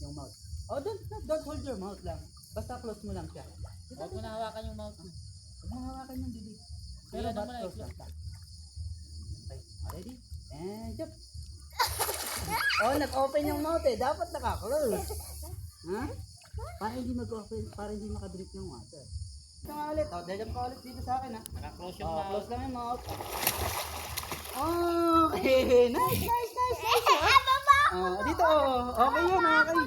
yung mouth. Oh, don't hold your mouth lang. Basta close mo lang siya. Huwag mo na hawakan yung mouth mo. Huwag mo hawakan yung bibig. Pero Ayan, ba't mo na, close lang? Okay, ready? And jump. Oh, nag-open yung mouth eh. Dapat naka-close. Ha? Para hindi mag-open, para hindi makadrip yung water. Ito nga ulit. Oh, dadam ka ulit dito sa akin ha. Naka-close yung Oh, mouth. close lang yung mouth. Okay, nice. Oh, dito oh. Okay yun, okay.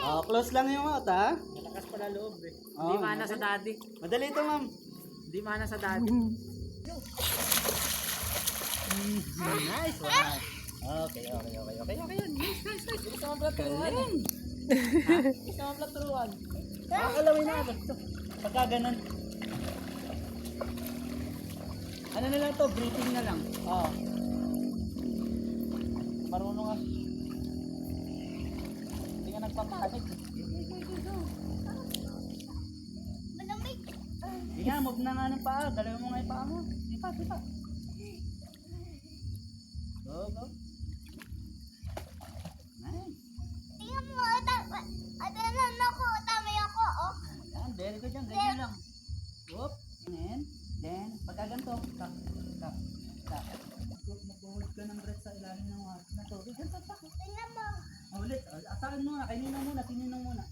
Oh, close lang yung mouth ha. Malakas pala loob eh. Oh, Hindi mana sa daddy. Madali ito, ma'am. Hindi mana sa daddy. Nice one. Okay. Yan. Nice. Gusto mo vlog turuan? Galing. Gusto mo vlog turuan? Nakakalawin na agad ito. Pagka ganun. Ano na lang to? Breathing na lang. Oo. Marunong ka. Hindi ka nagpapanik. Hindi nga, move na nga ng paa. Dalawin mo nga yung paa mo. Sipa. Go. Nice. Yan, very good yan. Ganyan lang. Whoop. And then, pagka ganito, tap. Magbuhulog ka ng breath sa ilalim ng water na to. Ganito, tak. Ulit. Asakin muna. Sininang muna.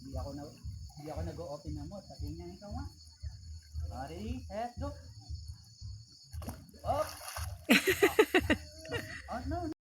Hindi ako nag-o-open na mo. Sabihin niya ikaw nga. Ready, set, go. Up. Oh no.